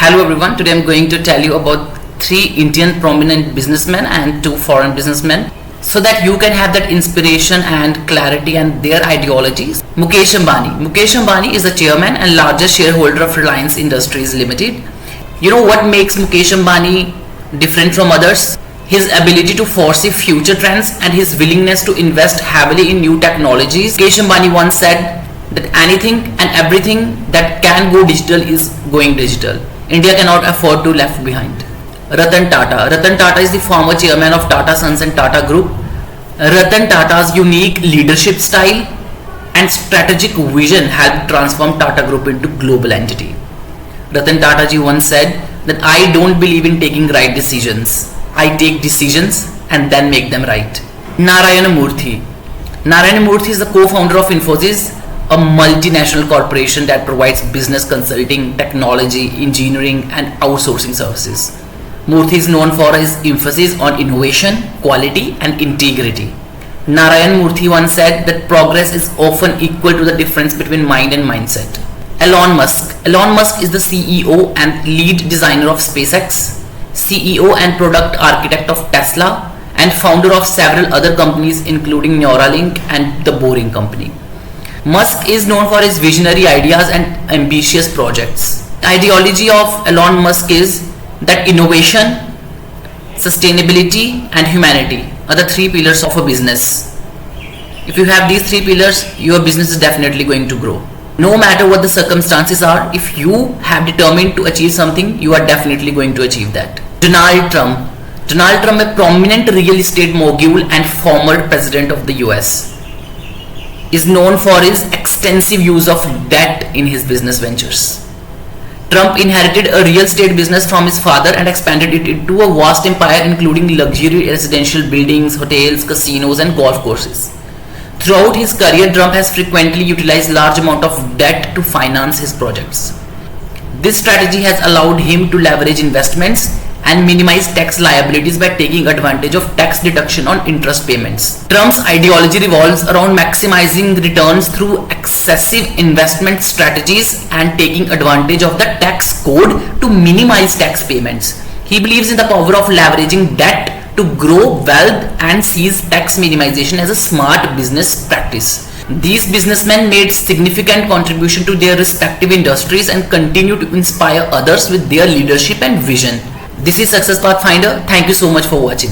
Hello everyone, today I'm going to tell you about 3 Indian prominent businessmen and 2 foreign businessmen so that you can have that inspiration and clarity and their ideologies. Mukesh Ambani. Mukesh Ambani is the chairman and largest shareholder of Reliance Industries Limited. You know what makes Mukesh Ambani different from others? His ability to foresee future trends and his willingness to invest heavily in new technologies. Mukesh Ambani once said that anything and everything that can go digital is going digital. India cannot afford to left behind. Ratan Tata. Ratan Tata is the former chairman of Tata Sons and Tata Group. Ratan Tata's unique leadership style and strategic vision helped transform Tata Group into global entity. Ratan Tata ji once said that I don't believe in taking right decisions. I take decisions and then make them right. Narayana Murthy. Narayana Murthy is the co-founder of Infosys, a multinational corporation that provides business consulting, technology, engineering and outsourcing services. Murthy is known for his emphasis on innovation, quality and integrity. Narayan Murthy once said that progress is often equal to the difference between mind and mindset. Elon Musk. Elon Musk is the CEO and lead designer of SpaceX, CEO and product architect of Tesla and founder of several other companies including Neuralink and the Boring Company. Musk is known for his visionary ideas and ambitious projects. The ideology of Elon Musk is that innovation, sustainability and humanity are the 3 pillars of a business. If you have these 3 pillars, your business is definitely going to grow. No matter what the circumstances are, if you have determined to achieve something, you are definitely going to achieve that. Donald Trump. Donald Trump, a prominent real estate mogul and former president of the US, is known for his extensive use of debt in his business ventures. Trump inherited a real estate business from his father and expanded it into a vast empire including luxury residential buildings, hotels, casinos and golf courses. Throughout his career, Trump has frequently utilized large amount of debt to finance his projects. This strategy has allowed him to leverage investments and minimize tax liabilities by taking advantage of tax deduction on interest payments. Trump's ideology revolves around maximizing returns through excessive investment strategies and taking advantage of the tax code to minimize tax payments. He believes in the power of leveraging debt to grow wealth and sees tax minimization as a smart business practice. These businessmen made significant contribution to their respective industries and continue to inspire others with their leadership and vision. This is Success Pathfinder. Thank you so much for watching.